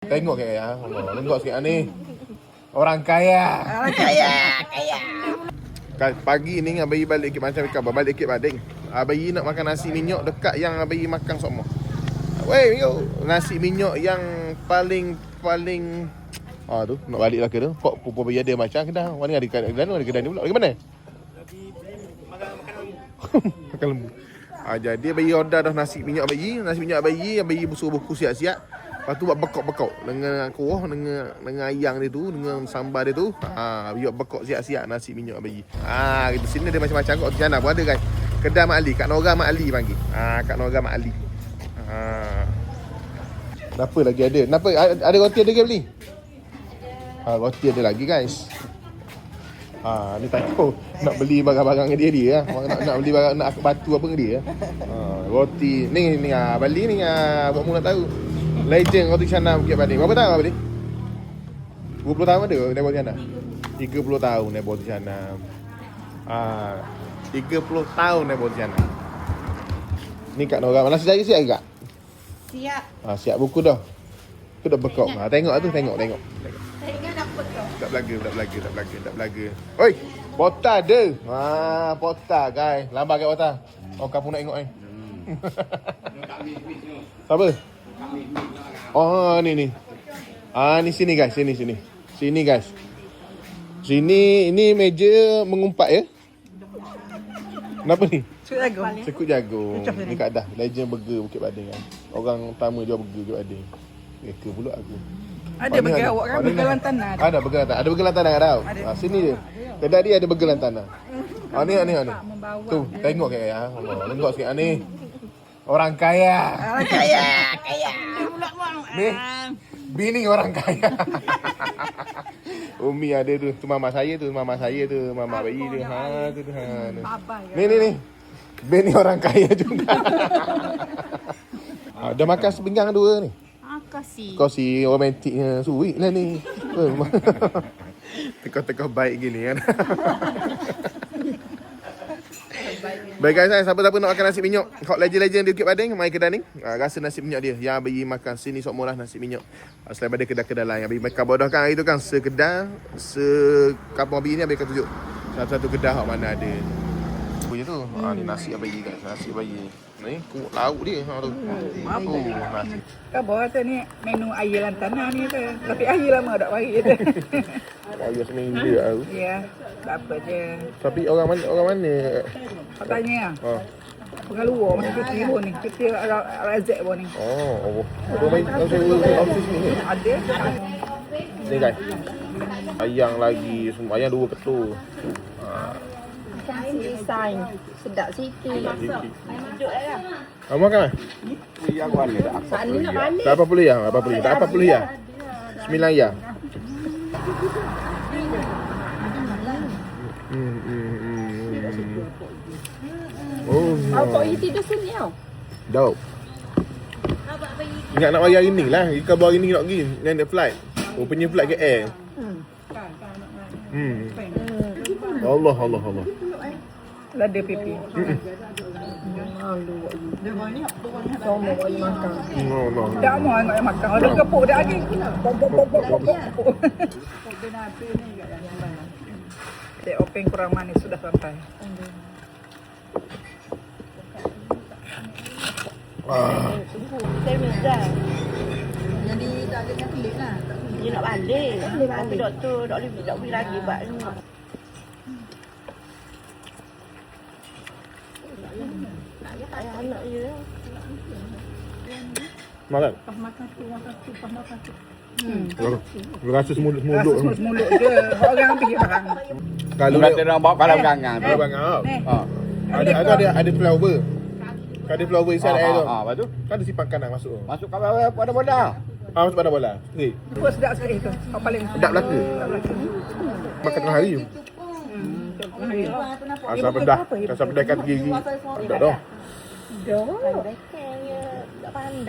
Tengok ke ya. Tengok sikit ni. Orang kaya. Orang kaya, kaya. Pagi ni Abayi balik ikut macam ikan balik ikut bading. Abayi nak makan nasi minyak dekat yang Abayi makan semua. Weh, yo, nasi minyak yang paling tu nak balik lah ke tu. Pok pupu Abayi ada macam kedah. Mana ada kedai ni pula. Bagaimana? Makan lembu. Jadi Abayi order dah nasi minyak Abayi. Abayi suruh buku siap-siap. Lepas tu buat bekok-bekok dengan kuah, dengan ayam dia tu, dengan sambal dia tu. Biar bekok siap-siap nasi minyak Abayi. Di sini ada macam-macam kat Tiana pun ada guys. Kedai Mak Ali, Kak Nora Mak Ali panggil. Kak Nora Mak Ali. Kenapa lagi ada? Kenapa ada roti ada ke beli? Roti ada lagi guys. Ni tak tahu nak beli barang-barang dia lah. Nak beli barang nak batu apa dengan dia. Roti ni Bali ni buat mu nak tahu. Legend roti canai Bukit Bading. Berapa tahun Bali? 20 tahun ada dia roti canai. 30 tahun dia roti canai. 30 tahun dia roti canai. Ni Kak Nora. Nasi saya siap ke Kak? Siap. Siap buku dah. Tu dah bekok. Tengok tu tengok. Tengok dapat tu. Tak belaga. Oi, pota ada. Pota guys. Lambat kat pota. Kamu nak tengok ni. Siapa? Ni. Ni sini guys, sini. Sini guys. Sini ini meja mengumpat ya. Kenapa ni? Sekut jagung. Ni Kak Dah, Legend Burger Bukit Bading kan. Orang utama jual burger Bukit Bading. Reka pula aku. Ada burger awak kan, burger lantanah. Ada burger lantanah. Ada burger lantanah kat tahu. Sini dia. Kedai dia ada burger lantanah. Ni. Tu, tengok ke ya. Tengok sikit ni. Orang kaya. Orang kaya, kaya. Ni. Bini orang kaya. Umi ada tu. Tu mama saya tu. Mama bayi tu. Tu. Ni. Bini orang kaya juga. Dah makan sepinggang dua ni. Kosi romantiknya sweet lah ni. Teka-teka baik gini kan. Baik guys, siapa-siapa nak makan nasi minyak hot legend di Bukit Bading, mai kedai ni. Rasa nasi minyak dia yang Abayi makan sini sok murah nasi minyak. Selain daripada kedai-kedai lain Abayi makan bodoh kan hari tu kan sekedai kampung Abayi ni Abayi akan tunjuk satu-satu kedai hot mana ada. Punya tu. Ni nasi Abayi guys, nasi Abayi. Ni lauk dia tu. Nasi. Kau tu ni menu air lantanah ni tu. Tapi air lama tak bagi tu. Air seminggu aku. Ya, tak apa je. Tapi orang mana? Katanya pengaluar macam cuti pun ni. Cuti Razak pun ni. Apa main office ni? Ada. Ni guys. Ayam lagi, semua ayam 2 ketul. Design sedap sikit. Duduk lah. Makan ah? Yang mana dah apa? Saat ni nak balik. Tak 80 ya? Tak 80 ya? 9 ya? Kau pergi tidur sini tau. Dau. Ingat nak bayar hari ni lah. Ikan baru hari ni nak pergi. Dengan flight. Punya flight ke air. Allah. Lada pipi. Malu. Semua boleh makan. Tak mau nak makan. Ada kepuk dah lagi. Kepuk. Dia openg kurang manis sudah sampai. Jadi tak ada yang pelik lah. Dia nak balik. Tapi doktor tak boleh lagi buat ni. Ayah anak dia. Makan? Makan tu. Rasa semulut Rasa semulut je. Orang pergi barang. Kalau Kata orang bawa kalau gangan. Ada flower. Ada flower isi air tu. Lepas tu? Kan ada sipakan nak masuk. Masuk pada bola. Masuk pada bola. Ni. Apa sedap sekali tu. Kau paling Sedap belaka. Makan tengah hari tu. Asal pedah kat gigi. Tak dah. Dah. Tak pandai.